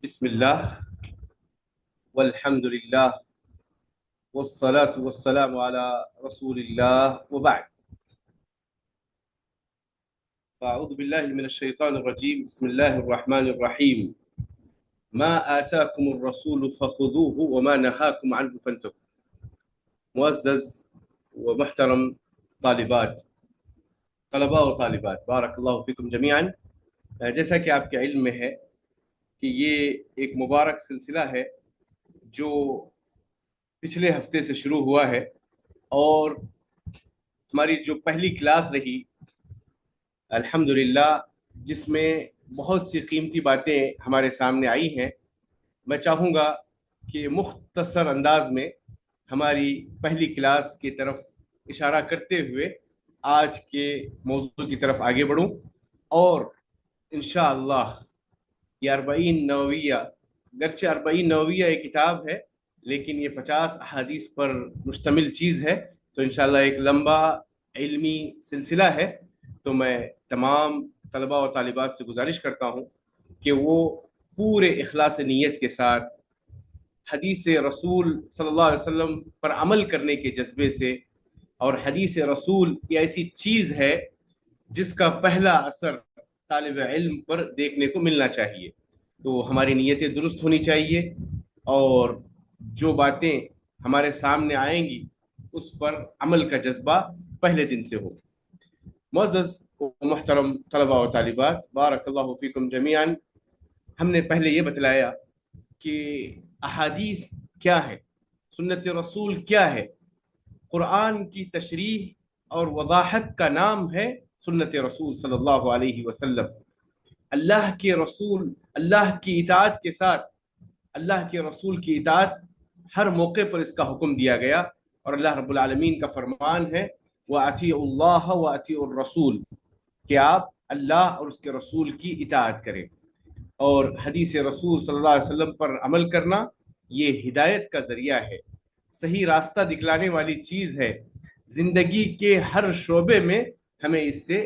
بسم الله والحمد لله والصلاة والسلام على رسول الله وبعد. فأعوذ بالله من الشيطان الرجيم. بسم الله الرحمن الرحيم. ما آتاكم الرسول فخذوه وما نهاكم عنه فانتهوا. معزز ومحترم طالبات طلباء و طالبات، بارک اللہ فیکم جمیعا. جیسا کہ آپ کے علم میں ہے کہ یہ ایک مبارک سلسلہ ہے جو پچھلے ہفتے سے شروع ہوا ہے، اور ہماری جو پہلی کلاس رہی الحمدللہ، جس میں بہت سی قیمتی باتیں ہمارے سامنے آئی ہیں. میں چاہوں گا کہ مختصر انداز میں ہماری پہلی کلاس کی طرف اشارہ کرتے ہوئے آج کے موضوع کی طرف آگے بڑھوں، اور انشاءاللہ یہ اربعین نوویہ، گرچہ اربعین نوویہ ایک کتاب ہے لیکن یہ 50 احادیث پر مشتمل چیز ہے، تو انشاءاللہ ایک لمبا علمی سلسلہ ہے. تو میں تمام طلباء و طالبات سے گزارش کرتا ہوں کہ وہ پورے اخلاص نیت کے ساتھ حدیث رسول صلی اللہ علیہ وسلم پر عمل کرنے کے جذبے سے، اور حدیث رسول یہ ایسی چیز ہے جس کا پہلا اثر طالب علم پر دیکھنے کو ملنا چاہیے. تو ہماری نیتیں درست ہونی چاہیے، اور جو باتیں ہمارے سامنے آئیں گی اس پر عمل کا جذبہ پہلے دن سے ہو. معزز و محترم طلباء و طالبات، بارک اللہ فیکم جمیعا. ہم نے پہلے یہ بتلایا کہ احادیث کیا ہے، سنت رسول کیا ہے. قرآن کی تشریح اور وضاحت کا نام ہے سنت رسول صلی اللہ علیہ وسلم. اللہ کے رسول، اللہ کی اطاعت کے ساتھ اللہ کے رسول کی اطاعت ہر موقع پر اس کا حکم دیا گیا، اور اللہ رب العالمین کا فرمان ہے وَأَطِيعُوا اللَّهَ وَأَطِيعُوا الرَّسُولَ، کہ آپ اللہ اور اس کے رسول کی اطاعت کریں. اور حدیث رسول صلی اللہ علیہ وسلم پر عمل کرنا یہ ہدایت کا ذریعہ ہے، صحیح راستہ دکھلانے والی چیز ہے. زندگی کے ہر شعبے میں ہمیں اس سے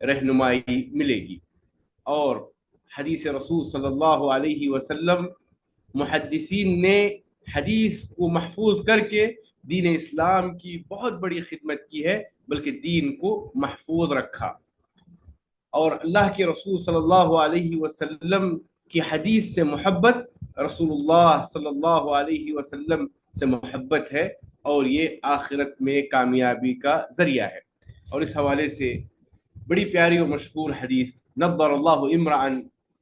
رہنمائی ملے گی. اور حدیث رسول صلی اللہ علیہ وسلم، محدثین نے حدیث کو محفوظ کر کے دین اسلام کی بہت بڑی خدمت کی ہے، بلکہ دین کو محفوظ رکھا. اور اللہ کے رسول صلی اللہ علیہ وسلم کی حدیث سے محبت رسول اللہ صلی اللہ علیہ وسلم سے محبت ہے، اور یہ آخرت میں کامیابی کا ذریعہ ہے. اور اس حوالے سے بڑی پیاری اور مشہور حدیث، نظر اللہ امرا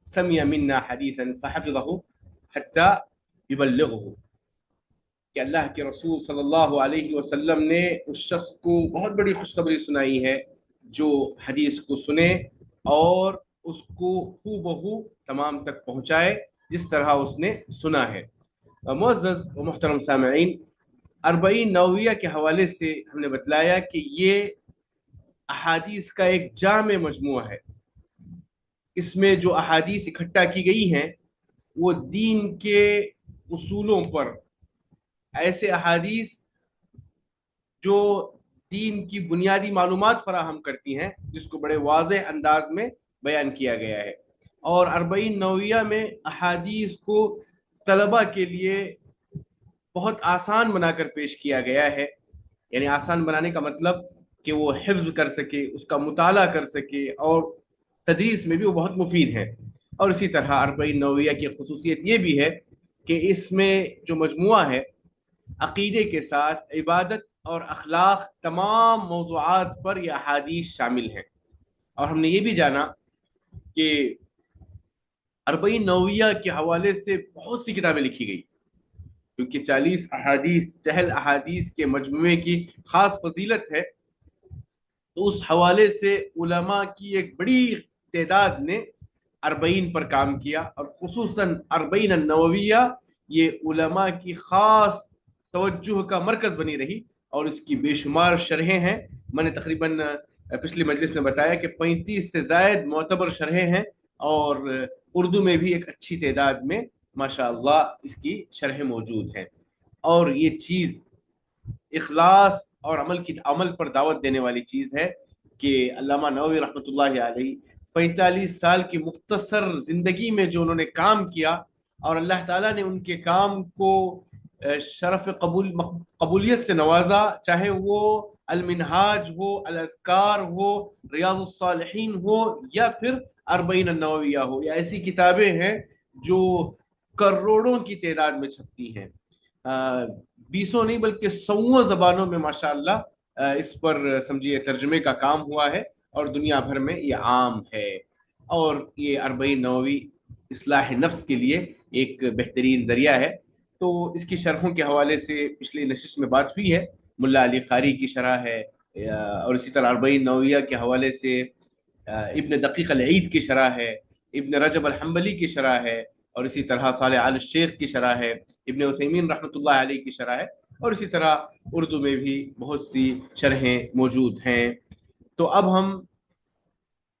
سمع منا حدیثا فحفظه حتى يبلغه، کہ اللہ کے رسول صلی اللہ علیہ وسلم نے اس شخص کو بہت بڑی خوشخبری سنائی ہے جو حدیث کو سنے اور اس کو ہو بہو تمام تک پہنچائے جس طرح اس نے سنا ہے. معزز و محترم سامعین، اربعین نوویہ کے حوالے سے ہم نے بتلایا کہ یہ احادیث کا ایک جامع مجموعہ ہے. اس میں جو احادیث اکٹھا کی گئی ہیں وہ دین کے اصولوں پر، ایسے احادیث جو دین کی بنیادی معلومات فراہم کرتی ہیں، جس کو بڑے واضح انداز میں بیان کیا گیا ہے. اور اربعین نوویہ میں احادیث کو طلبہ کے لیے بہت آسان بنا کر پیش کیا گیا ہے. یعنی آسان بنانے کا مطلب کہ وہ حفظ کر سکے، اس کا مطالعہ کر سکے، اور تدریس میں بھی وہ بہت مفید ہیں. اور اسی طرح اربعین نوویہ کی خصوصیت یہ بھی ہے کہ اس میں جو مجموعہ ہے عقیدے کے ساتھ عبادت اور اخلاق، تمام موضوعات پر یہ احادیث شامل ہیں. اور ہم نے یہ بھی جانا کہ اربعین نوویہ کے حوالے سے بہت سی کتابیں لکھی گئی، کیونکہ 40 احادیث، چہل احادیث کے مجموعے کی خاص فضیلت ہے. تو اس حوالے سے علماء کی ایک بڑی تعداد نے اربعین پر کام کیا، اور خصوصاً اربعین النوویہ یہ علماء کی خاص توجہ کا مرکز بنی رہی، اور اس کی بے شمار شرحیں ہیں. میں نے تقریباً پچھلی مجلس میں بتایا کہ 35 سے زائد معتبر شرحیں ہیں، اور اردو میں بھی ایک اچھی تعداد میں ماشاءاللہ اس کی شرحیں موجود ہیں. اور یہ چیز اخلاص اور عمل پر دعوت دینے والی چیز ہے کہ علامہ نووی رحمۃ اللہ علیہ 45 سال کی مختصر زندگی میں جو انہوں نے کام کیا، اور اللہ تعالیٰ نے ان کے کام کو شرف قبولیت سے نوازا، چاہے وہ المنہاج ہو، الاذکار ہو، ریاض الصالحین ہو، یا پھر اربعین النوویہ ہو. یا ایسی کتابیں ہیں جو کروڑوں کی تعداد میں چھپتی ہیں، بیسوں نہیں بلکہ سووں زبانوں میں ماشاء اللہ اس پر سمجھیے ترجمے کا کام ہوا ہے، اور دنیا بھر میں یہ عام ہے. اور یہ اربعین نووی اصلاح نفس کے لیے ایک بہترین ذریعہ ہے. تو اس کی شرحوں کے حوالے سے پچھلی نشست میں بات ہوئی ہے. ملا علی قاری کی شرح ہے، اور اسی طرح اربعین نوویہ کے حوالے سے ابن دقیق العید کی شرح ہے، ابن رجب الحنبلی کی شرح ہے، اور اسی طرح صالح آل الشیخ کی شرح ہے، ابن عثیمین رحمۃ اللہ علیہ کی شرح ہے، اور اسی طرح اردو میں بھی بہت سی شرحیں موجود ہیں. تو اب ہم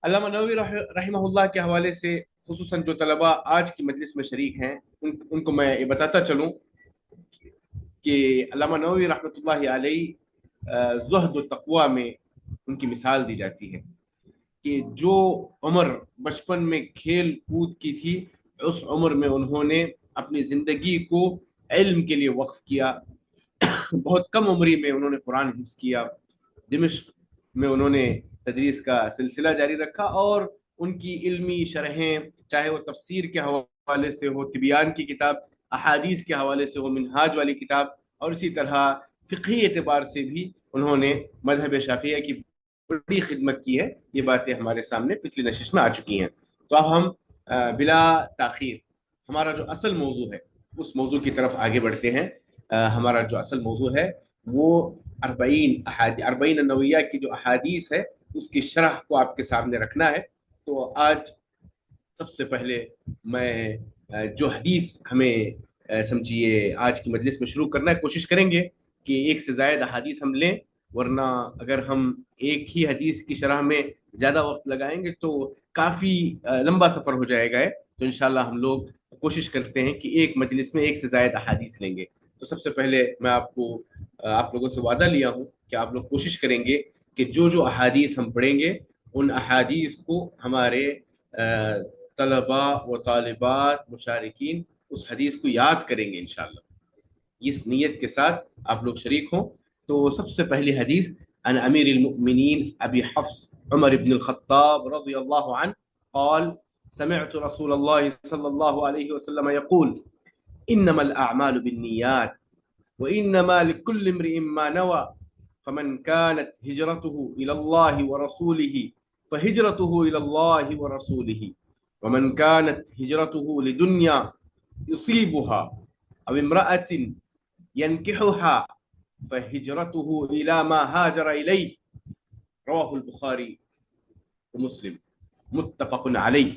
علامہ نووی رحمہ اللہ کے حوالے سے، خصوصاً جو طلباء آج کی مجلس میں شریک ہیں، ان کو میں یہ بتاتا چلوں کہ علامہ نووی رحمۃ اللہ علیہ زہد و تقوی میں ان کی مثال دی جاتی ہے کہ جو عمر بچپن میں کھیل کود کی تھی، اس عمر میں انہوں نے اپنی زندگی کو علم کے لیے وقف کیا. بہت کم عمری میں انہوں نے قرآن حفظ کیا. دمشق میں انہوں نے تدریس کا سلسلہ جاری رکھا، اور ان کی علمی شرحیں، چاہے وہ تفسیر کے حوالے سے ہو، طبیان کی کتاب، احادیث کے حوالے سے ہو، منہاج والی کتاب، اور اسی طرح فقہی اعتبار سے بھی انہوں نے مذہب شافعیہ کی بڑی خدمت کی ہے. یہ باتیں ہمارے سامنے پچھلی نشست میں آ چکی ہیں. تو اب ہم بلا تاخیر ہمارا جو اصل موضوع ہے اس موضوع کی طرف آگے بڑھتے ہیں. ہمارا جو اصل موضوع ہے وہ اربعین النوویہ کی جو احادیث ہے اس کی شرح کو آپ کے سامنے رکھنا ہے. تو آج سب سے پہلے میں جو حدیث ہمیں سمجھیے آج کی مجلس میں شروع کرنا ہے، کوشش کریں گے کہ ایک سے زائد احادیث ہم لیں، ورنہ اگر ہم ایک ہی حدیث کی شرح میں زیادہ وقت لگائیں گے تو کافی لمبا سفر ہو جائے گا. تو انشاءاللہ ہم لوگ کوشش کرتے ہیں کہ ایک مجلس میں ایک سے زائد احادیث لیں گے. تو سب سے پہلے میں آپ لوگوں سے وعدہ لیا ہوں کہ آپ لوگ کوشش کریں گے کہ جو احادیث ہم پڑھیں گے ان احادیث کو ہمارے طلباء و طالبات مشارکین اس حدیث کو یاد کریں گے انشاءاللہ. اس نیت کے ساتھ آپ لوگ شریک ہوں. تو سب سے پہلی حدیث عن امیر المؤمنین ابی حفص عمر بن الخطاب رضی اللہ عنہ قال سمعت رسول اللہ صلی اللہ علیہ وسلم يقول انما الاعمال بالنیات وانما لكل امرئ ما نوى فمن كانت هجرته الى الله ورسوله فهجرته الى الله ورسوله ومن كانت هجرته لدنيا يصيبها او امرأة ينكحها فهجرته الى ما هاجر اليه رواه البخاری ومسلم متفق علیہ.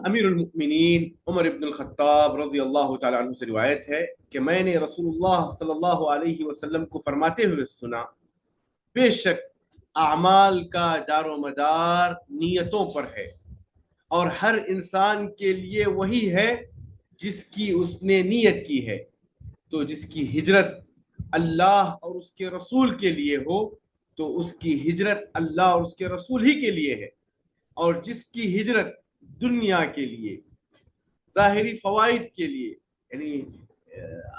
امیر المؤمنین عمر ابن الخطاب رضی اللہ تعالی عنہ سے روایت ہے کہ میں نے رسول اللہ صلی اللہ علیہ وسلم کو فرماتے ہوئے سنا، بے شک اعمال کا دار و مدار نیتوں پر ہے، اور ہر انسان کے لیے وہی ہے جس کی اس نے نیت کی ہے. تو جس کی ہجرت اللہ اور اس کے رسول کے لیے ہو تو اس کی ہجرت اللہ اور اس کے رسول ہی کے لیے ہے، اور جس کی ہجرت دنیا کے لیے، ظاہری فوائد کے لیے، یعنی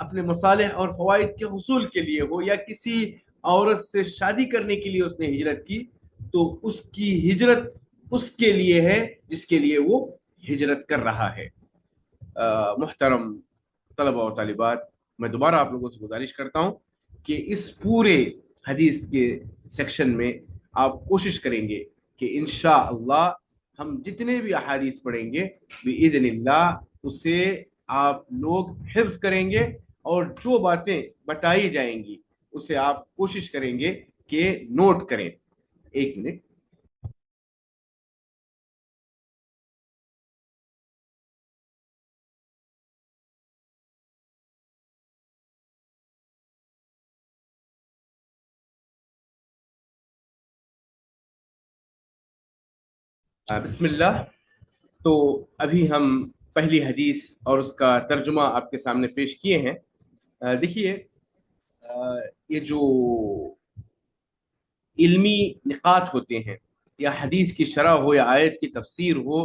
اپنے مصالح اور فوائد کے حصول کے لیے ہو، یا کسی عورت سے شادی کرنے کے لیے اس نے ہجرت کی، تو اس کی ہجرت اس کے لیے ہے جس کے لیے وہ ہجرت کر رہا ہے. محترم طلباء و طالبات، میں دوبارہ آپ لوگوں سے گزارش کرتا ہوں کہ اس پورے حدیث کے سیکشن میں آپ کوشش کریں گے کہ انشاءاللہ ہم جتنے بھی احادیث پڑھیں گے بإذن اللہ اسے آپ لوگ حفظ کریں گے، اور جو باتیں بتائی جائیں گی اسے آپ کوشش کریں گے کہ نوٹ کریں. ایک منٹ. بسم اللہ. تو ابھی ہم پہلی حدیث اور اس کا ترجمہ آپ کے سامنے پیش کیے ہیں. دیکھیے، یہ جو علمی نقاط ہوتے ہیں، یا حدیث کی شرح ہو یا آیت کی تفسیر ہو،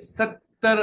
70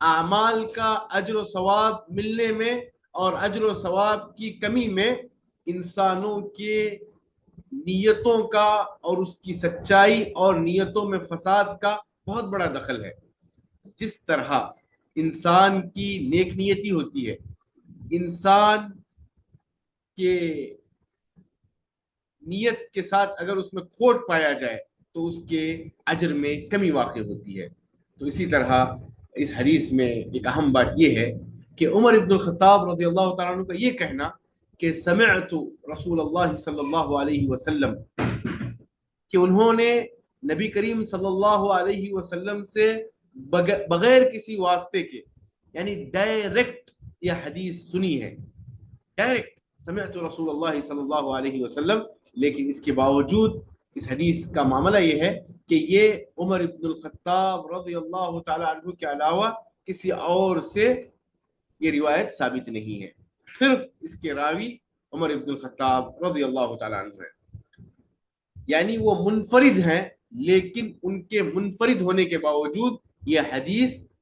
اعمال کا اجر و ثواب ملنے میں اور اجر و ثواب کی کمی میں انسانوں کے نیتوں کا اور اس کی سچائی اور نیتوں میں فساد کا بہت بڑا دخل ہے۔ جس طرح انسان کی نیک نیتی ہوتی ہے، انسان کے نیت کے ساتھ اگر اس میں کھوٹ پایا جائے تو اس کے اجر میں کمی واقع ہوتی ہے۔ تو اسی طرح اس حدیث میں ایک اہم بات یہ ہے کہ عمر ابن الخطاب رضی اللہ تعالیٰ عنہ کا یہ کہنا کہ سمعت رسول اللہ صلی اللہ علیہ وسلم، کہ انہوں نے نبی کریم صلی اللہ علیہ وسلم سے بغیر کسی واسطے کے، یعنی ڈائریکٹ یہ حدیث سنی ہے، ڈائریکٹ سمعت رسول اللہ صلی اللہ علیہ وسلم، لیکن اس کے باوجود اس حدیث کا معاملہ یہ ہے کہ یہ عمر ابن الخطاب رضی اللہ تعالی عنہ کے علاوہ کسی اور سے یہ روایت ثابت نہیں ہے، صرف اس کے راوی عمر ابن الخطاب رضی اللہ تعالی عنہ ہے، یعنی وہ منفرد ہیں، لیکن ان کے منفرد ہونے کے باوجود یہ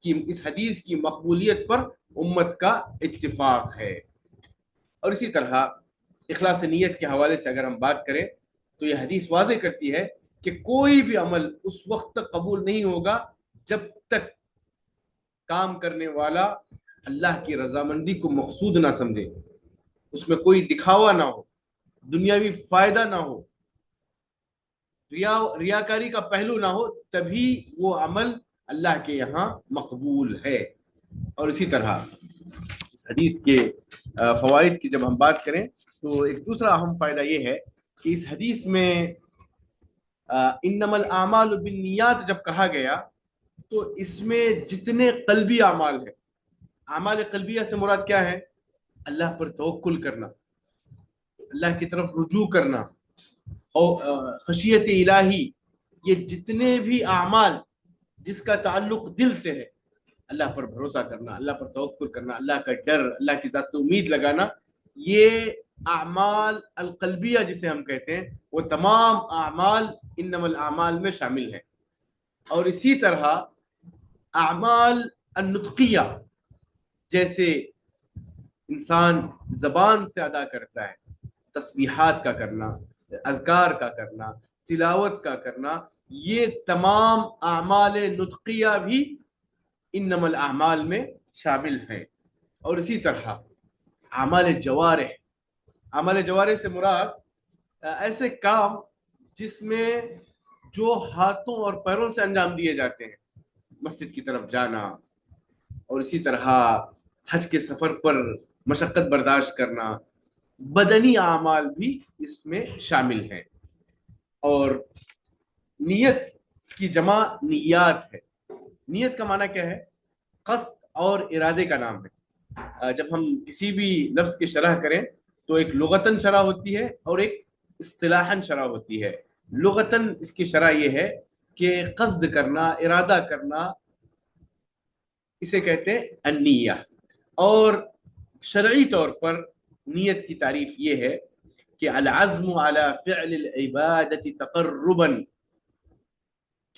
اس حدیث کی مقبولیت پر امت کا اتفاق ہے۔ اور اسی طرح اخلاص نیت کے حوالے سے اگر ہم بات کریں تو یہ حدیث واضح کرتی ہے کہ کوئی بھی عمل اس وقت تک قبول نہیں ہوگا جب تک کام کرنے والا اللہ کی رضامندی کو مقصود نہ سمجھے، اس میں کوئی دکھاوا نہ ہو، دنیاوی فائدہ نہ ہو، ریاکاری کا پہلو نہ ہو، تبھی وہ عمل اللہ کے یہاں مقبول ہے۔ اور اسی طرح اس حدیث کے فوائد کی جب ہم بات کریں تو ایک دوسرا اہم فائدہ یہ ہے کہ اس حدیث میں انما الاعمال بالنیات جب کہا گیا تو اس میں جتنے قلبی اعمال ہیں، اعمال قلبیہ سے مراد کیا ہے؟ اللہ پر توکل کرنا، اللہ کی طرف رجوع کرنا، خشیت الہی، یہ جتنے بھی اعمال جس کا تعلق دل سے ہے، اللہ پر بھروسہ کرنا، اللہ پر توکل کرنا، اللہ کا ڈر، اللہ کی ذات سے امید لگانا، یہ اعمال القلبیہ جسے ہم کہتے ہیں، وہ تمام اعمال انما الاعمال میں شامل ہیں۔ اور اسی طرح اعمال النطقیہ، جیسے انسان زبان سے ادا کرتا ہے، تسبیحات کا کرنا، اذکار کا کرنا، تلاوت کا کرنا، یہ تمام اعمال نطقیہ بھی انما الاعمال میں شامل ہیں۔ اور اسی طرح اعمال جوارح، اعمال جوارح سے مراد ایسے کام جس میں جو ہاتھوں اور پیروں سے انجام دیے جاتے ہیں، مسجد کی طرف جانا، اور اسی طرح حج کے سفر پر مشقت برداشت کرنا، بدنی اعمال بھی اس میں شامل ہیں۔ اور نیت کی جمع نیات ہے۔ نیت کا معنی کیا ہے؟ قصد اور ارادے کا نام ہے۔ جب ہم کسی بھی لفظ کی شرح کریں تو ایک لغتاً شرح ہوتی ہے اور ایک اصطلاحاً شرح ہوتی ہے۔ لغتاً اس کی شرح یہ ہے کہ قصد کرنا، ارادہ کرنا، اسے کہتے ہیں النیہ۔ اور شرعی طور پر نیت کی تعریف یہ ہے کہ العزم علی فعل العبادت تقربا،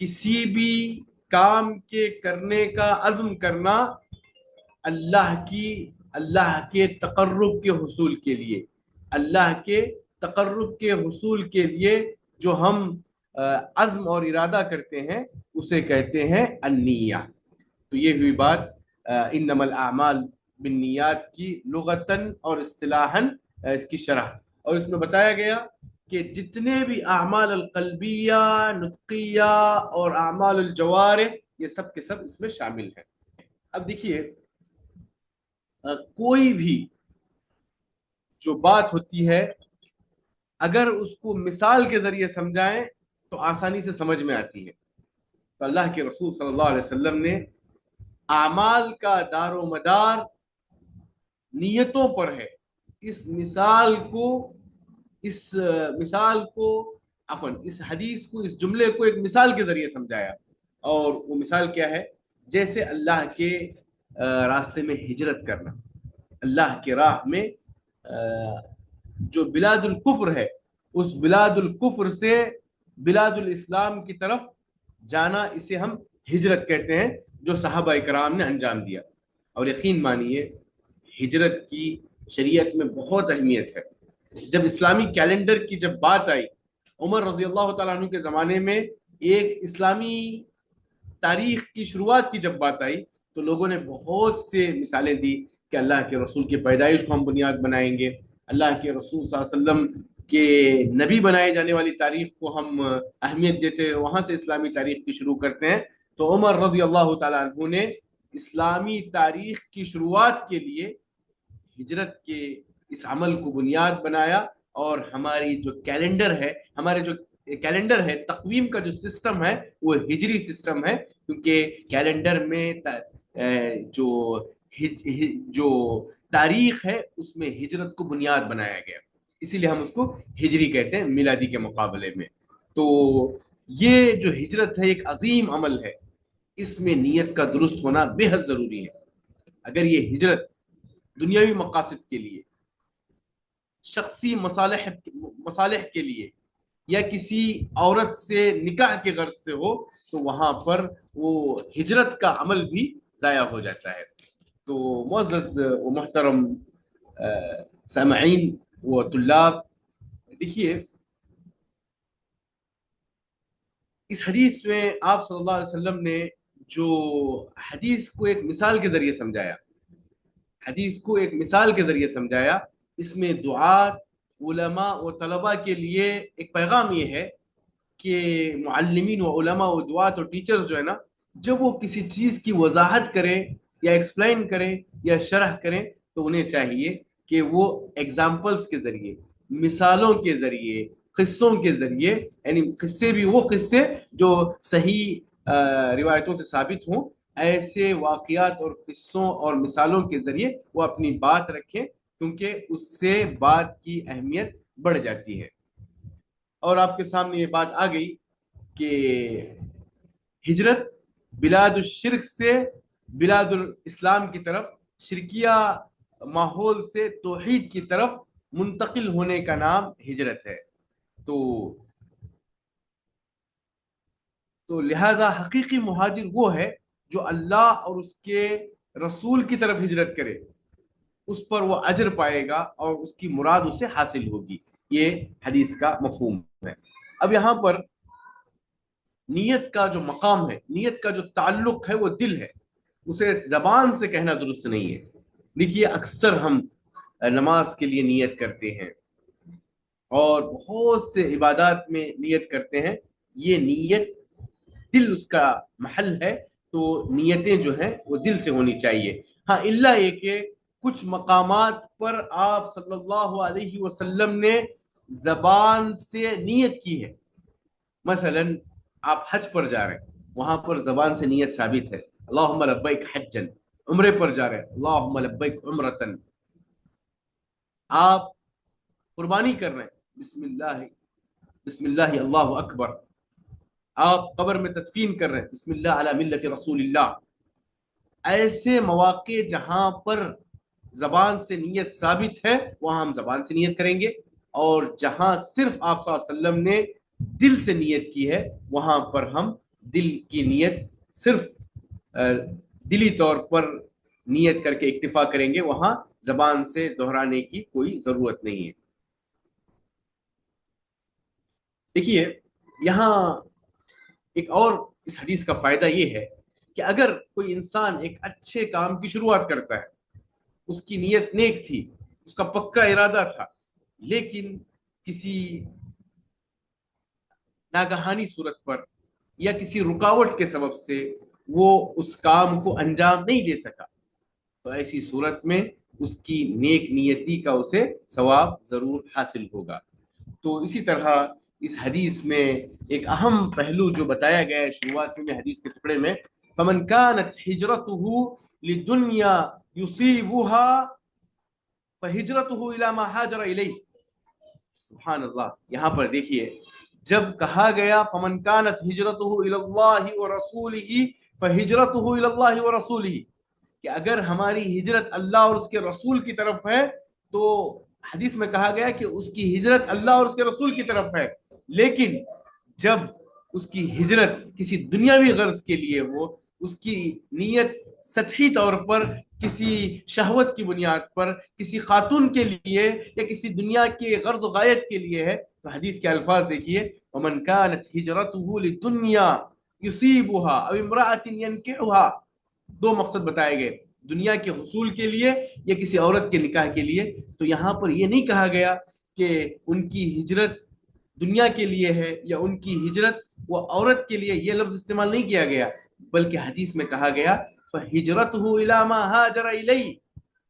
کسی بھی کام کے کرنے کا عزم کرنا اللہ کے تقرب کے حصول کے لیے، اللہ کے تقرب کے حصول کے لیے جو ہم عزم اور ارادہ کرتے ہیں اسے کہتے ہیں النیہ۔ تو یہ ہوئی بات انما الاعمال بالنیات کی لغتاً اور اصطلاحاً اس کی شرح۔ اور اس میں بتایا گیا کہ جتنے بھی اعمال القلبیہ، نطقیہ اور اعمال الجوارح، یہ سب کے سب اس میں شامل ہیں۔ اب دیکھیے، کوئی بھی جو بات ہوتی ہے اگر اس کو مثال کے ذریعے سمجھائیں تو آسانی سے سمجھ میں آتی ہے۔ تو اللہ کے رسول صلی اللہ علیہ وسلم نے اعمال کا دار و مدار نیتوں پر ہے، اس حدیث کو، اس جملے کو ایک مثال کے ذریعے سمجھایا۔ اور وہ مثال کیا ہے؟ جیسے اللہ کے راستے میں ہجرت کرنا، اللہ کے راہ میں جو بلاد الکفر ہے اس بلاد الکفر سے بلاد الاسلام کی طرف جانا، اسے ہم ہجرت کہتے ہیں۔ جو صحابہ کرام نے انجام دیا. اور یقین مانیے ہجرت کی شریعت میں بہت اہمیت ہے. جب اسلامی کیلنڈر کی جب بات آئی عمر رضی اللہ تعالیٰ عنہ کے زمانے میں، ایک اسلامی تاریخ کی شروعات کی جب بات آئی تو لوگوں نے بہت سے مثالیں دی کہ اللہ کے رسول کی پیدائش کو ہم بنیاد بنائیں گے، اللہ کے رسول صلی اللہ علیہ وسلم کے نبی بنائے جانے والی تاریخ کو ہم اہمیت دیتے ہیں، وہاں سے اسلامی تاریخ کی شروع کرتے ہیں. تو عمر رضی اللہ تعالیٰ عنہ نے اسلامی تاریخ کی شروعات کے لیے ہجرت کے اس عمل کو بنیاد بنایا، اور ہماری جو کیلنڈر ہے، ہمارے جو کیلنڈر ہے، تقویم کا جو سسٹم ہے وہ ہجری سسٹم ہے، کیونکہ کیلنڈر میں جو تاریخ ہے اس میں ہجرت کو بنیاد بنایا گیا، اسی لیے ہم اس کو ہجری کہتے ہیں میلادی کے مقابلے میں. تو یہ جو ہجرت ہے ایک عظیم عمل ہے، اس میں نیت کا درست ہونا بے حد ضروری ہے. اگر یہ ہجرت دنیاوی مقاصد کے لیے، شخصی مصالح کے لیے، یا کسی عورت سے نکاح کے غرض سے ہو تو وہاں پر وہ ہجرت کا عمل بھی ضائع ہو جاتا ہے. تو معزز و محترم سامعین و طلاب، دیکھیے اس حدیث میں آپ صلی اللہ علیہ وسلم نے جو حدیث کو ایک مثال کے ذریعے سمجھایا، اس میں دعات، علماء و طلباء کے لیے ایک پیغام یہ ہے کہ معلمین و علماء و دعات اور ٹیچرز جو ہے نا، جب وہ کسی چیز کی وضاحت کریں یا ایکسپلین کریں یا شرح کریں تو انہیں چاہیے کہ وہ ایگزامپلز کے ذریعے، مثالوں کے ذریعے، قصوں کے ذریعے، یعنی قصے بھی وہ قصے جو صحیح روایتوں سے ثابت ہوں، ایسے واقعات اور قصوں اور مثالوں کے ذریعے وہ اپنی بات رکھیں، کیونکہ اس سے بات کی اہمیت بڑھ جاتی ہے. اور آپ کے سامنے یہ بات آ گئی کہ ہجرت بلاد الشرک سے بلاد الاسلام کی طرف، شرکیہ ماحول سے توحید کی طرف منتقل ہونے کا نام ہجرت ہے. تو لہذا حقیقی مہاجر وہ ہے جو اللہ اور اس کے رسول کی طرف ہجرت کرے، اس پر وہ اجر پائے گا اور اس کی مراد اسے حاصل ہوگی. یہ حدیث کا مفہوم ہے. اب یہاں پر نیت کا جو مقام ہے، نیت کا جو تعلق ہے وہ دل ہے، اسے زبان سے کہنا درست نہیں ہے. دیکھیے اکثر ہم نماز کے لیے نیت کرتے ہیں اور بہت سے عبادات میں نیت کرتے ہیں، یہ نیت دل اس کا محل ہے، تو نیتیں جو ہیں وہ دل سے ہونی چاہیے. ہاں الا یہ کہ کچھ مقامات پر آپ صلی اللہ علیہ وسلم نے زبان سے نیت کی ہے. مثلا آپ حج پر جا رہے ہیں، وہاں پر زبان سے نیت ثابت ہے، اللہم لبیک حجن. عمرے پر جا رہے ہیں، اللہم لبیک عمرتن. آپ قربانی کر رہے ہیں، بسم اللہ اللہ اکبر. آپ قبر میں تدفین کر رہے ہیں، بسم اللہ علی ملت رسول اللہ. ایسے مواقع جہاں پر زبان سے نیت ثابت ہے وہاں ہم زبان سے نیت کریں گے، اور جہاں صرف آپ صلی اللہ علیہ وسلم نے دل سے نیت کی ہے وہاں پر ہم دل کی نیت صرف دلی طور پر نیت کر کے اکتفا کریں گے، وہاں زبان سے دہرانے کی کوئی ضرورت نہیں ہے. دیکھیے یہاں ایک اور اس حدیث کا فائدہ یہ ہے کہ اگر کوئی انسان ایک اچھے کام کی شروعات کرتا ہے، اس کی نیت نیک تھی، اس کا پکا ارادہ تھا، لیکن کسی ناگہانی صورت پر یا کسی رکاوٹ کے سبب سے وہ اس کام کو انجام نہیں دے سکا، تو ایسی صورت میں اس کی نیک نیتی کا اسے ثواب ضرور حاصل ہوگا. تو اسی طرح اس حدیث میں ایک اہم پہلو جو بتایا گیا ہے شروعات میں حدیث کے ٹکڑے میں، فمن كانت ہجرته لدنیا يصيبها فهجرته الى ما هاجر الیہ. سبحان اللہ. یہاں پر دیکھیے جب کہا گیا فمن كانت ہجرته الى اللہ ورسولہ فہجرته الى اللہ ورسولہ، کہ اگر ہماری ہجرت اللہ اور اس کے رسول کی طرف ہے تو حدیث میں کہا گیا کہ اس کی ہجرت اللہ اور اس کے رسول کی طرف ہے. لیکن جب اس کی ہجرت کسی دنیاوی غرض کے لیے ہو اس کی نیت سطحی طور پر کسی شہوت کی بنیاد پر کسی خاتون کے لیے یا کسی دنیا کے غرض و غایت کے لیے ہے، تو حدیث کے الفاظ دیکھیے، ومن كانت هجرته للدنيا يصيبها او امرأة ينكحها، دو مقصد بتائے گئے، دنیا کے حصول کے لیے یا کسی عورت کے نکاح کے لیے. تو یہاں پر یہ نہیں کہا گیا کہ ان کی ہجرت دنیا کے لیے ہے یا ان کی ہجرت وہ عورت کے لیے، یہ لفظ استعمال نہیں کیا گیا، بلکہ حدیث میں کہا گیا فَهِجْرَتُهُ إِلَى مَا هَاجَرَ إِلَيْهِ،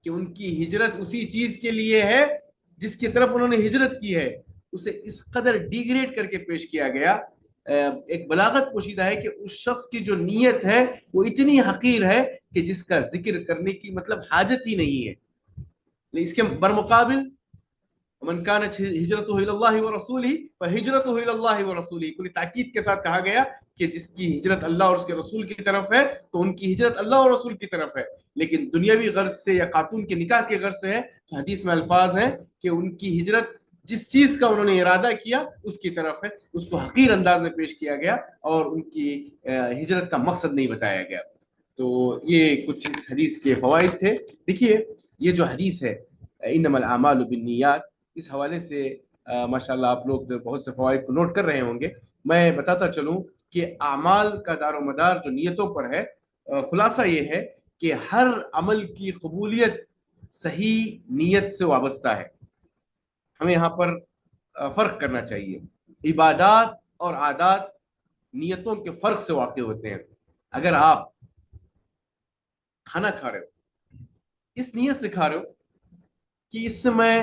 کہ ان کی ہجرت اسی چیز کے لیے ہے جس کی طرف انہوں نے ہجرت کی ہے. اسے اس قدر ڈیگریڈ کر کے پیش کیا گیا. ایک بلاغت پوشیدہ ہے کہ اس شخص کی جو نیت ہے وہ اتنی حقیر ہے کہ جس کا ذکر کرنے کی مطلب حاجت ہی نہیں ہے. اس کے برمقابل من كانت هجرته الى الله ورسوله فهجرته الى الله ورسوله، پوری تاکید کے ساتھ کہا گیا کہ جس کی ہجرت اللہ اور اس کے رسول کی طرف ہے تو ان کی ہجرت اللہ اور رسول کی طرف ہے. لیکن دنیاوی غرض سے یا خاتون کے نکاح کے غرض سے ہے تو حدیث میں الفاظ ہیں کہ ان کی ہجرت جس چیز کا انہوں نے ارادہ کیا اس کی طرف ہے. اس کو حقیر انداز میں پیش کیا گیا اور ان کی ہجرت کا مقصد نہیں بتایا گیا. تو یہ کچھ اس حدیث کے فوائد تھے. دیکھیے یہ جو حدیث ہے انما الاعمال بالنیات، اس حوالے سے ماشاءاللہ آپ لوگ بہت سے فوائد کو نوٹ کر رہے ہوں گے. میں بتاتا چلوں کہ اعمال کا دار و مدار جو نیتوں پر ہے، خلاصہ یہ ہے کہ ہر عمل کی قبولیت صحیح نیت سے وابستہ ہے. ہمیں یہاں پر فرق کرنا چاہیے. عبادات اور عادات نیتوں کے فرق سے واقع ہوتے ہیں. اگر آپ کھانا کھا رہے ہو، اس نیت سے کھا رہے ہو کہ اس سے میں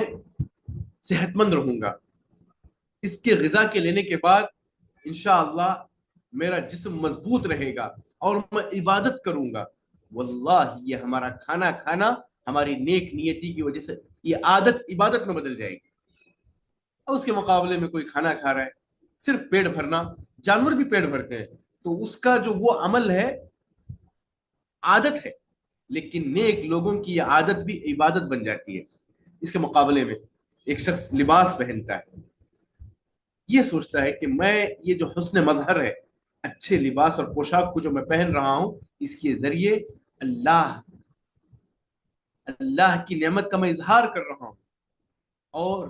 صحت مند رہوں گا، اس کے غذا کے لینے کے بعد انشاءاللہ میرا جسم مضبوط رہے گا اور میں عبادت کروں گا، واللہ یہ ہمارا کھانا کھانا ہماری نیک نیتی کی وجہ سے یہ عادت عبادت میں بدل جائے گی. اور اس کے مقابلے میں کوئی کھانا کھا رہا ہے صرف پیٹ بھرنا، جانور بھی پیٹ بھرتے ہیں، تو اس کا جو وہ عمل ہے عادت ہے، لیکن نیک لوگوں کی یہ عادت بھی عبادت بن جاتی ہے. اس کے مقابلے میں ایک شخص لباس پہنتا ہے، یہ سوچتا ہے کہ میں یہ جو حسن مظہر ہے، اچھے لباس اور پوشاک کو جو میں پہن رہا ہوں، اس کے ذریعے اللہ کی نعمت کا میں اظہار کر رہا ہوں، اور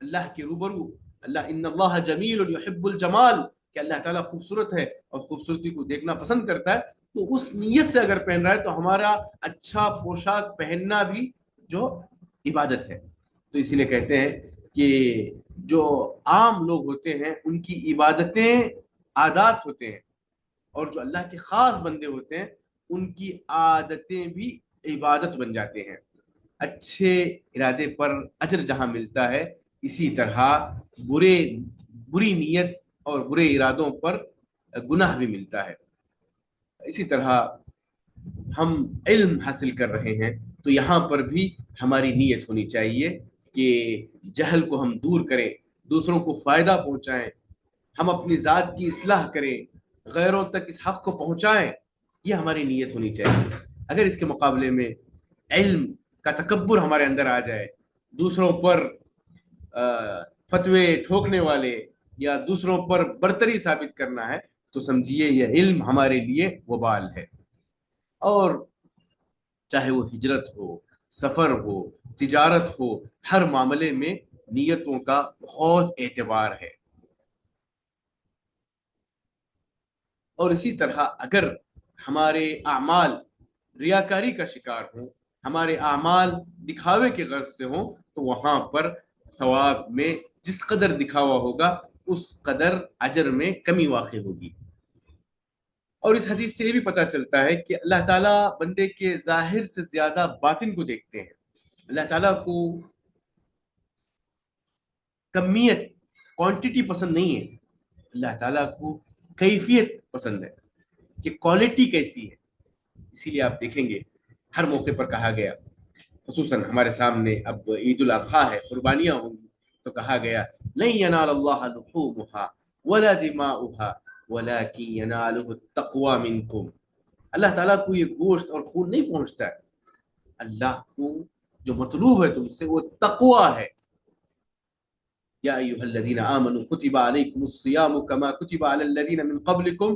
اللہ کے روبرو ان اللہ جمیل یحب الجمال، کہ اللہ تعالیٰ خوبصورت ہے اور خوبصورتی کو دیکھنا پسند کرتا ہے. تو اس نیت سے اگر پہن رہا ہے تو ہمارا اچھا پوشاک پہننا بھی جو عبادت ہے. تو اسی لیے کہتے ہیں کہ جو عام لوگ ہوتے ہیں ان کی عبادتیں عادات ہوتے ہیں، اور جو اللہ کے خاص بندے ہوتے ہیں ان کی عادتیں بھی عبادت بن جاتے ہیں. اچھے ارادے پر اجر جہاں ملتا ہے، اسی طرح بری نیت اور برے ارادوں پر گناہ بھی ملتا ہے. اسی طرح ہم علم حاصل کر رہے ہیں تو یہاں پر بھی ہماری نیت ہونی چاہیے کہ جہل کو ہم دور کریں، دوسروں کو فائدہ پہنچائیں، ہم اپنی ذات کی اصلاح کریں، غیروں تک اس حق کو پہنچائیں. یہ ہماری نیت ہونی چاہیے. اگر اس کے مقابلے میں علم کا تکبر ہمارے اندر آ جائے، دوسروں پر فتوے ٹھوکنے والے یا دوسروں پر برتری ثابت کرنا ہے، تو سمجھیے یہ علم ہمارے لیے وبال ہے. اور چاہے وہ ہجرت ہو، سفر ہو، تجارت ہو، ہر معاملے میں نیتوں کا بہت اعتبار ہے. اور اسی طرح اگر ہمارے اعمال ریاکاری کا شکار ہوں، ہمارے اعمال دکھاوے کے غرض سے ہوں، تو وہاں پر ثواب میں جس قدر دکھاوا ہوگا اس قدر اجر میں کمی واقع ہوگی. اور اس حدیث سے یہ بھی پتہ چلتا ہے کہ اللہ تعالیٰ بندے کے ظاہر سے زیادہ باطن کو دیکھتے ہیں. اللہ تعالیٰ کو کمیت، کوانٹٹی پسند نہیں ہے، اللہ تعالیٰ کو کیفیت پسند ہے کہ کوالٹی کیسی ہے. اسی لیے آپ دیکھیں گے ہر موقع پر کہا گیا، خصوصاً ہمارے سامنے اب عید الاضحیٰ ہے، قربانیاں ہوں گی، تو کہا گیا لن ینال اللہ لحومها ولا دماؤها ولكن يناله التقوى منكم. اللہ تعالیٰ کو یہ گوشت اور خون نہیں پہنچتا ہے، اللہ کو جو مطلوب ہے تم سے وہ تقوی ہے. یا ایھا الذین آمنوا کتب علیکم الصیام کما کتب علی الذین من قبلکم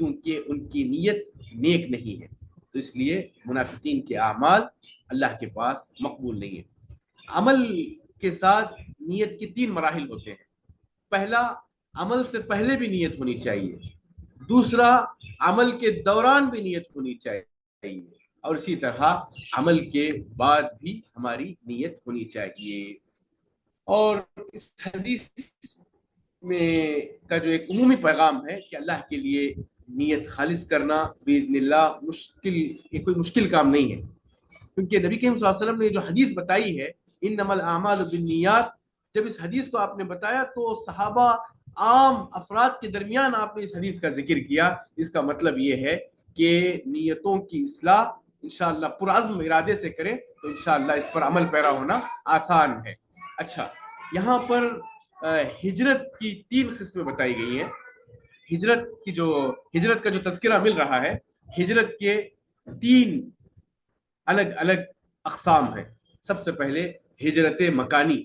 کیونکہ ان کی نیت نیک نہیں ہے. تو اس لیے منافقین کے اعمال اللہ کے پاس مقبول نہیں ہے. عمل کے ساتھ نیت کے 3 مراحل ہوتے ہیں. پہلا، عمل سے پہلے بھی نیت ہونی چاہیے. دوسرا، عمل کے دوران بھی نیت ہونی چاہیے. اور اسی طرح عمل کے بعد بھی ہماری نیت ہونی چاہیے. اور اس حدیث میں کا جو ایک عمومی پیغام ہے کہ اللہ کے لیے نیت خالص کرنا باذن اللہ یہ کوئی مشکل کام نہیں ہے. کیونکہ نبی کریم صلی اللہ علیہ وسلم نے جو حدیث بتائی ہے انما الاعمال بالنیات، جب اس حدیث کو آپ نے بتایا تو صحابہ عام افراد کے درمیان آپ نے اس حدیث کا ذکر کیا. اس کا مطلب یہ ہے کہ نیتوں کی اصلاح انشاءاللہ پرعزم ارادے سے کریں تو انشاءاللہ اس پر عمل پیرا ہونا آسان ہے. اچھا، یہاں پر ہجرت کی 3 قسمیں بتائی گئی ہیں. ہجرت کا جو تذکرہ مل رہا ہے، ہجرت کے 3 الگ الگ اقسام ہیں. سب سے پہلے ہجرت مکانی.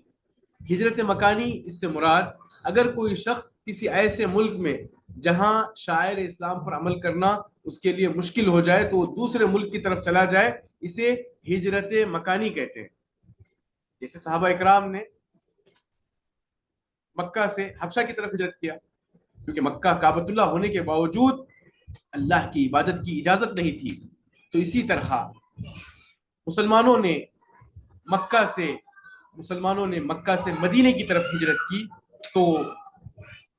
ہجرت مکانی اس سے مراد اگر کوئی شخص کسی ایسے ملک میں جہاں شاعر اسلام پر عمل کرنا اس کے لیے مشکل ہو جائے تو وہ دوسرے ملک کی طرف چلا جائے، اسے ہجرت مکانی کہتے ہیں. جیسے صحابہ اکرام نے مکہ سے حبشہ کی طرف ہجرت کیا، کیونکہ مکہ کعبۃ اللہ ہونے کے باوجود اللہ کی عبادت کی اجازت نہیں تھی. تو اسی طرح مسلمانوں نے مکہ سے مدینے کی طرف ہجرت کی، تو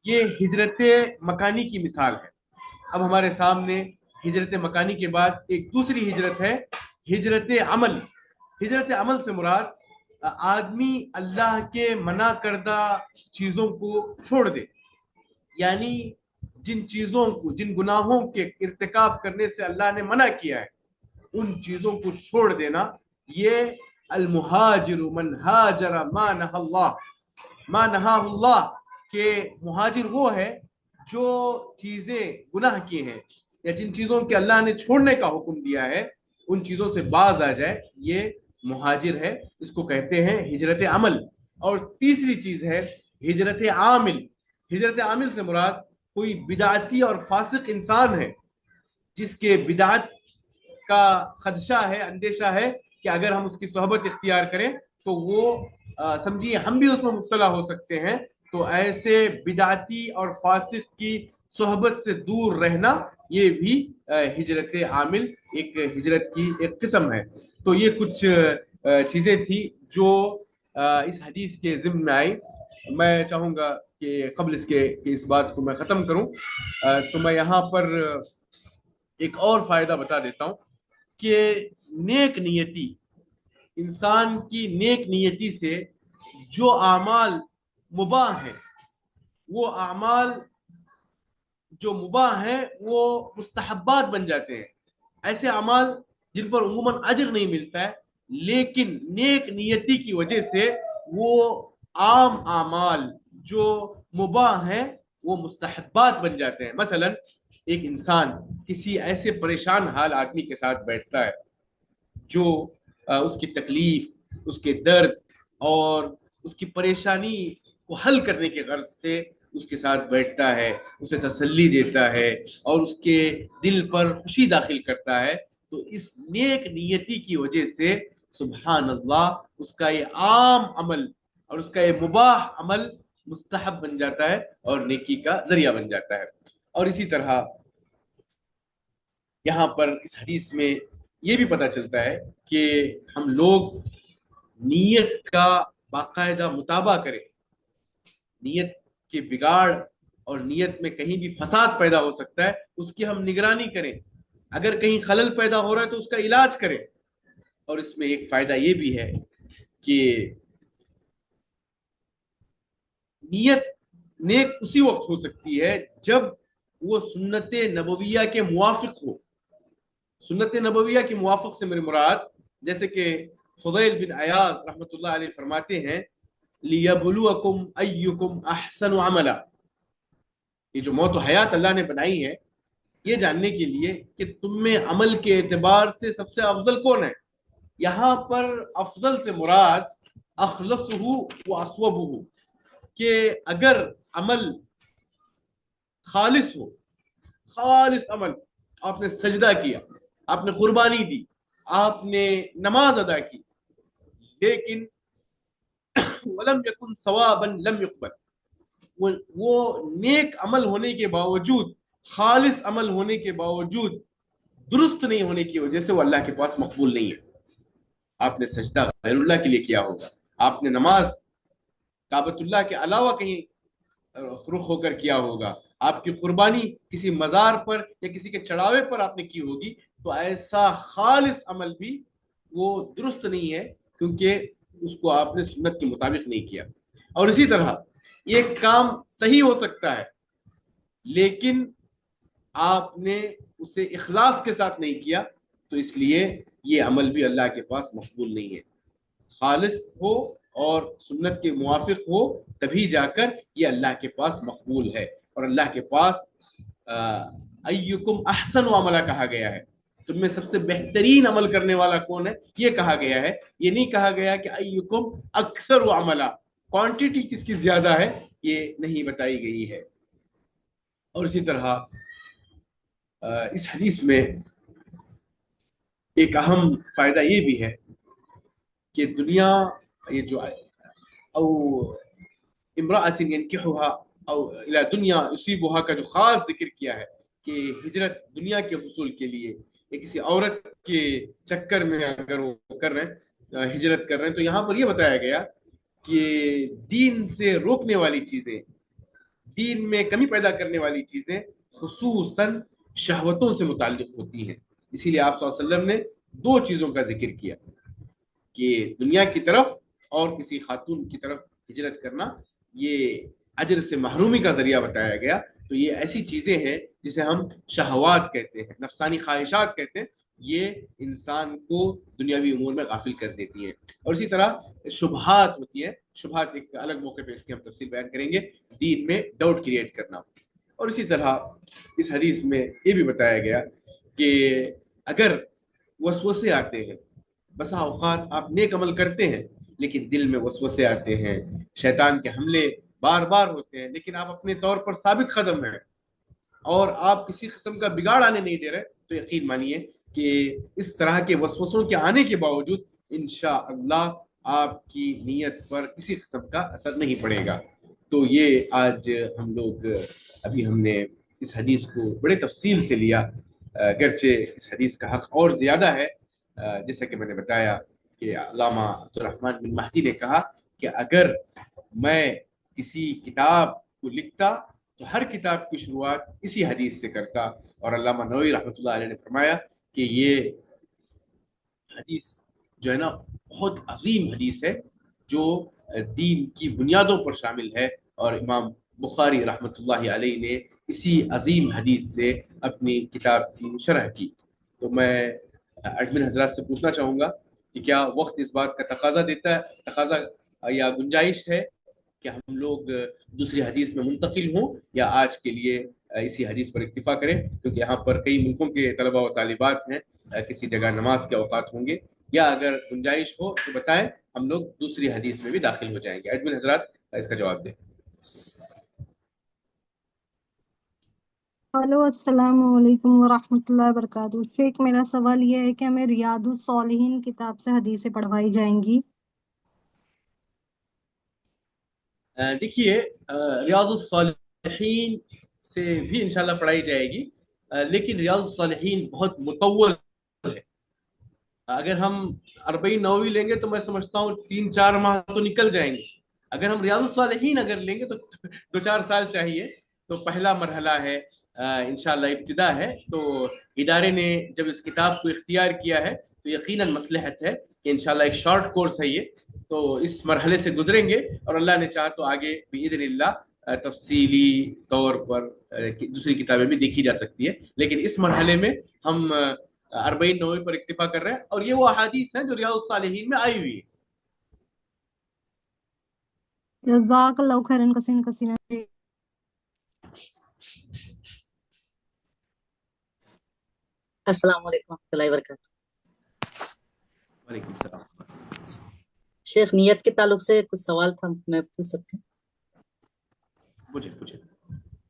یہ ہجرت مکانی کی مثال ہے. اب ہمارے سامنے ہجرت مکانی کے بعد ایک دوسری ہجرت ہے، ہجرت عمل. ہجرت عمل سے مراد آدمی اللہ کے منع کردہ چیزوں کو چھوڑ دے، یعنی جن گناہوں کے ارتکاب کرنے سے اللہ نے منع کیا ہے ان چیزوں کو چھوڑ دینا. یہ المہاجر من ہاجر ما نہا اللہ کہ مہاجر وہ ہے جو چیزیں گناہ کی ہیں یا جن چیزوں کے اللہ نے چھوڑنے کا حکم دیا ہے ان چیزوں سے باز آ جائے، یہ مہاجر ہے. اس کو کہتے ہیں ہجرت عمل. اور تیسری چیز ہے ہجرت عامل. ہجرت عامل سے مراد کوئی بدعتی اور فاسق انسان ہے جس کے بدعت کا خدشہ ہے، اندیشہ ہے کہ اگر ہم اس کی صحبت اختیار کریں تو وہ سمجھیے ہم بھی اس میں مبتلا ہو سکتے ہیں. تو ایسے بدعتی اور فاسق کی صحبت سے دور رہنا یہ بھی ہجرت عامل ایک ہجرت کی ایک قسم ہے. تو یہ کچھ چیزیں تھی جو اس حدیث کے ضمن میں آئی. میں چاہوں گا کہ قبل اس کے کہ اس بات کو میں ختم کروں تو میں یہاں پر ایک اور فائدہ بتا دیتا ہوں کہ نیک نیتی، انسان کی نیک نیتی سے جو اعمال مباح ہیں وہ اعمال جو مباح ہیں وہ مستحبات بن جاتے ہیں. ایسے اعمال جن پر عموماً اجر نہیں ملتا ہے لیکن نیک نیتی کی وجہ سے وہ عام اعمال جو مباح ہیں وہ مستحبات بن جاتے ہیں. مثلا ایک انسان کسی ایسے پریشان حال آدمی کے ساتھ بیٹھتا ہے جو اس کی تکلیف، اس کے درد اور اس کی پریشانی کو حل کرنے کے غرض سے اس کے ساتھ بیٹھتا ہے، اسے تسلی دیتا ہے اور اس کے دل پر خوشی داخل کرتا ہے، تو اس نیک نیتی کی وجہ سے سبحان اللہ اس کا یہ عام عمل اور اس کا یہ مباح عمل مستحب بن جاتا ہے اور نیکی کا ذریعہ بن جاتا ہے. اور اسی طرح یہاں پر اس حدیث میں یہ بھی پتہ چلتا ہے کہ ہم لوگ نیت کا باقاعدہ مطالبہ کریں، نیت کے بگاڑ اور نیت میں کہیں بھی فساد پیدا ہو سکتا ہے اس کی ہم نگرانی کریں، اگر کہیں خلل پیدا ہو رہا ہے تو اس کا علاج کریں. اور اس میں ایک فائدہ یہ بھی ہے کہ نیت نیک اسی وقت ہو سکتی ہے جب وہ سنت نبویہ کے موافق ہو. سنت نبویہ کے موافق سے میرے مراد جیسے کہ فضیل بن عیاض رحمۃ اللہ علیہ فرماتے ہیں لیبلوکم ایکم احسن عملا. یہ جو موت و حیات اللہ نے بنائی ہے یہ جاننے کے لیے کہ تم میں عمل کے اعتبار سے سب سے افضل کون ہے. یہاں پر افضل سے مراد اخلصہ و اصوبہ، کہ اگر عمل خالص ہو، خالص عمل، آپ نے سجدہ کیا، آپ نے قربانی دی، آپ نے نماز ادا کی، لیکن ولم یکن ثوابا لم یقبل، وہ نیک عمل ہونے کے باوجود، خالص عمل ہونے کے باوجود، درست نہیں ہونے کی وجہ سے وہ اللہ کے پاس مقبول نہیں ہے۔ آپ نے سجدہ غیر اللہ کے لیے کیا ہوگا، آپ نے نماز کعبۃ اللہ کے علاوہ کہیں رخ ہو کر کیا ہوگا، آپ کی قربانی کسی مزار پر یا کسی کے چڑھاوے پر آپ نے کی ہوگی، تو ایسا خالص عمل بھی وہ درست نہیں ہے، کیونکہ اس کو آپ نے سنت کے مطابق نہیں کیا۔ اور اسی طرح یہ کام صحیح ہو سکتا ہے، لیکن آپ نے اسے اخلاص کے ساتھ نہیں کیا، تو اس لیے یہ عمل بھی اللہ کے پاس مقبول نہیں ہے۔ خالص ہو اور سنت کے موافق ہو، تبھی جا کر یہ اللہ کے پاس مقبول ہے۔ اور اللہ کے پاس ایکم احسن عملہ کہا گیا ہے، تم میں سب سے بہترین عمل کرنے والا کون ہے، یہ کہا گیا ہے۔ یہ نہیں کہا گیا کہ ایکم اکثر عملہ، کوانٹیٹی کس کی زیادہ ہے یہ نہیں بتائی گئی ہے۔ اور اسی طرح اس حدیث میں ایک اہم فائدہ یہ بھی ہے کہ دنیا، یہ جو او امرأۃ ينكحها او الى دنیا يصيبها کا جو خاص ذکر کیا ہے کہ ہجرت دنیا کے حصول کے لیے، یا کسی عورت کے چکر میں اگر وہ کر رہے ہیں، ہجرت کر رہے ہیں، تو یہاں پر یہ بتایا گیا کہ دین سے روکنے والی چیزیں، دین میں کمی پیدا کرنے والی چیزیں خصوصاً شہوتوں سے متعلق ہوتی ہیں۔ اسی لیے آپ صلی اللہ علیہ وسلم نے دو چیزوں کا ذکر کیا کہ دنیا کی طرف اور کسی خاتون کی طرف ہجرت کرنا یہ اجر سے محرومی کا ذریعہ بتایا گیا۔ تو یہ ایسی چیزیں ہیں جسے ہم شہوات کہتے ہیں، نفسانی خواہشات کہتے ہیں، یہ انسان کو دنیاوی امور میں غافل کر دیتی ہیں۔ اور اسی طرح شبہات ہوتی ہیں، شبہات ایک الگ موقع پہ اس کی ہم تفصیل بیان کریں گے، دین میں ڈاؤٹ کریٹ کرنا۔ اور اسی طرح اس حدیث میں یہ بھی بتایا گیا کہ اگر وسوسے آتے ہیں، بسا اوقات آپ نیک عمل کرتے ہیں لیکن دل میں وسوسے آتے ہیں، شیطان کے حملے بار بار ہوتے ہیں، لیکن آپ اپنے طور پر ثابت قدم ہیں اور آپ کسی قسم کا بگاڑ آنے نہیں دے رہے، تو یقین مانیے کہ اس طرح کے وسوسوں کے آنے کے باوجود انشاءاللہ آپ کی نیت پر کسی قسم کا اثر نہیں پڑے گا۔ تو یہ آج ہم لوگ ابھی ہم نے اس حدیث کو بڑے تفصیل سے لیا، گرچہ اس حدیث کا حق اور زیادہ ہے، جیسا کہ میں نے بتایا کہ علامہ عبدالرحمن بن مہدی نے کہا کہ اگر میں کسی کتاب کو لکھتا تو ہر کتاب کی شروعات اسی حدیث سے کرتا، اور علامہ نووی رحمۃ اللہ علیہ نے فرمایا کہ یہ حدیث جو ہے نا بہت عظیم حدیث ہے، جو دین کی بنیادوں پر شامل ہے، اور امام بخاری رحمۃ اللہ علیہ نے اسی عظیم حدیث سے اپنی کتاب کی شرح کی۔ تو میں ایڈمن حضرات سے پوچھنا چاہوں گا کہ کیا وقت اس بات کا تقاضا یا گنجائش ہے کہ ہم لوگ دوسری حدیث میں منتقل ہوں، یا آج کے لیے اسی حدیث پر اکتفا کریں، کیونکہ یہاں پر کئی ملکوں کے طلبہ و طالبات ہیں، کسی جگہ نماز کے اوقات ہوں گے، یا اگر گنجائش ہو تو بتائیں، ہم لوگ دوسری حدیث میں بھی داخل ہو جائیں گے۔ ایڈمن حضرات اس کا جواب دیں۔ ہلو، السلام علیکم ورحمۃ اللہ وبرکاتہ۔ شیخ، میرا سوال یہ ہے کہ ہمیں ریاض الصالحین کتاب سے حدیثیں پڑھوائی جائیں گی؟ دیکھیے، ریاض الصالحین سے بھی انشاءاللہ پڑھائی جائے گی، لیکن ریاض الصالحین بہت مطول ہے۔ اگر ہم 40 نووی لیں گے تو میں سمجھتا ہوں 3-4 ماہ تو نکل جائیں گے۔ اگر ہم ریاض الصالحین اگر لیں گے تو 2-4 سال چاہیے۔ تو پہلا مرحلہ ہے، انشاءاللہ ابتدا ہے، تو ادارے نے جب اس کتاب کو اختیار کیا ہے تو یقیناً مصلحت ہے کہ انشاءاللہ ایک شارٹ کورس ہے یہ، تو اس مرحلے سے گزریں گے، اور اللہ نے چاہا تو آگے باذن اللہ تفصیلی طور پر دوسری کتابیں بھی دیکھی جا سکتی ہے، لیکن اس مرحلے میں ہم 40 نووی پر اکتفا کر رہے ہیں، اور یہ وہ احادیث ہیں جو ریاض الصالحین میں آئی ہوئی ہے۔ جزاک اللہ خیرن کثیر کثیر۔ السلام علیکم ورحمۃ اللہ وبرکاتہ۔ وعلیکم السلام۔ شیخ، نیت کے تعلق سے کچھ سوال تھا، میں پوچھ سکتی ہوں؟ پوچھیں۔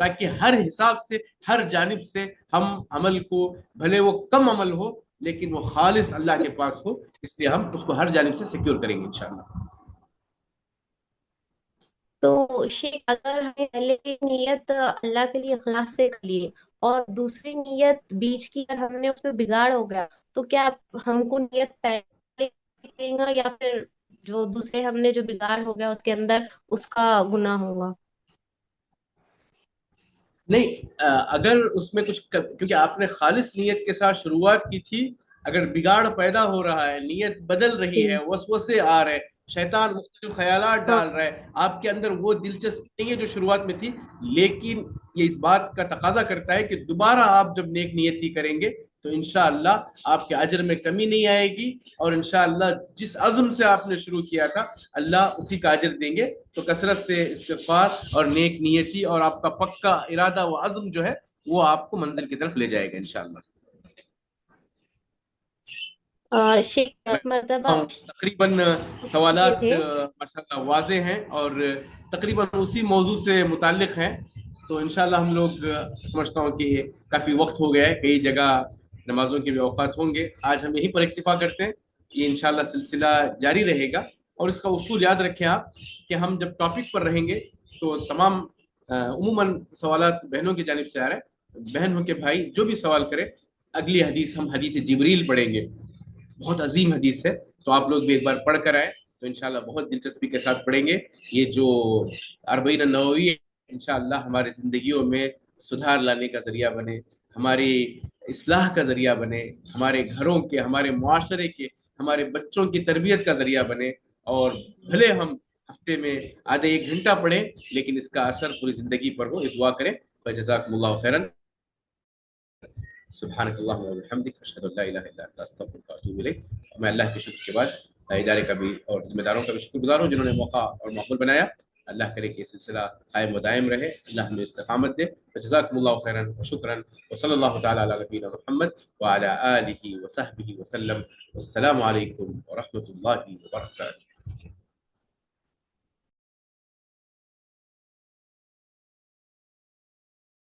تاکہ ہر حساب سے ہر جانب سے ہم عمل کو، بھلے وہ کم عمل ہو لیکن وہ خالص اللہ کے پاس ہو، اس لیے ہم اس کو ہر جانب سے سیکیور کریں گے انشاءاللہ۔ تو شیخ اگر ہمیں پہلے کی نیت اللہ کے لیے اخلاص سے کر لیے اور دوسری نیت بیچ کی اگر ہم نے اس میں بگاڑ ہو گیا تو کیا ہم کو نیت پہلے کریں گا یا پھر جو دوسرے ہم نے جو بگاڑ ہو گیا اس کے اندر اس کا گناہ ہوگا؟ نہیں، اگر اس میں کچھ کیونکہ آپ نے خالص نیت کے ساتھ شروعات کی تھی، اگر بگاڑ پیدا ہو رہا ہے، نیت بدل رہی ہے، وسوسے آ رہے، شیطان مختلف خیالات ڈال رہا ہے، آپ کے اندر وہ دلچسپی نہیں ہے جو شروعات میں تھی، لیکن یہ اس بات کا تقاضا کرتا ہے کہ دوبارہ آپ جب نیک نیتی کریں گے تو انشاءاللہ آپ کے اجر میں کمی نہیں آئے گی، اور انشاءاللہ جس عزم سے آپ نے شروع کیا تھا اللہ اسی کا اجر دیں گے۔ تو کثرت سے استغفار اور نیک نیتی اور آپ کا پکا ارادہ و عزم جو ہے وہ آپ کو منزل کی طرف لے جائے گا انشاءاللہ۔ شیخ مرتبہ تقریباً سوالات ماشاءاللہ واضح ہیں اور تقریباً اسی موضوع سے متعلق ہیں، تو انشاءاللہ ہم لوگ سمجھتا ہوں کہ کافی وقت ہو گیا ہے، کئی جگہ نمازوں کے بھی اوقات ہوں گے، آج ہم یہیں پر اکتفا کرتے ہیں۔ یہ انشاءاللہ سلسلہ جاری رہے گا، اور اس کا اصول یاد رکھیں آپ کہ ہم جب ٹاپک پر رہیں گے تو تمام عموماً سوالات بہنوں کی جانب سے آ رہے ہیں، بہن ہو کے بھائی جو بھی سوال کرے، اگلی حدیث ہم حدیث جبریل پڑھیں گے، بہت عظیم حدیث ہے، تو آپ لوگ بھی ایک بار پڑھ کر آئیں تو انشاءاللہ بہت دلچسپی کے ساتھ پڑھیں گے۔ یہ جو 40 نووی ہے انشاءاللہ ہمارے زندگیوں میں سدھار لانے کا ذریعہ بنے، ہماری اصلاح کا ذریعہ بنے، ہمارے گھروں کے، ہمارے معاشرے کے، ہمارے بچوں کی تربیت کا ذریعہ بنے، اور بھلے ہم ہفتے میں آدھے ایک گھنٹہ پڑھیں لیکن اس کا اثر پوری زندگی پر ہو۔ دعا کریں، فجزاکم اللہ خیرا، سبحانک اللہم و بحمدک، اشہد ان لا الہ الا انت استغفرک و اتوب الیک۔ میں اللہ کے شکر کے بعد ادارے کا بھی اور ذمہ داروں کا بھی شکر گزار ہوں جنہوں نے موقع اور ماحول بنایا۔ اللہ کرے کہ یہ سلسلہ قائم و دائم رہے، اللہ ہمیں استقامت دے۔ جزاکم اللہ خیرا و شکرا، وصلی اللہ تعالی علی نبینا محمد وعلی آلہ وصحبہ وسلم۔ والسلام علیکم ورحمۃ اللہ وبرکاتہ۔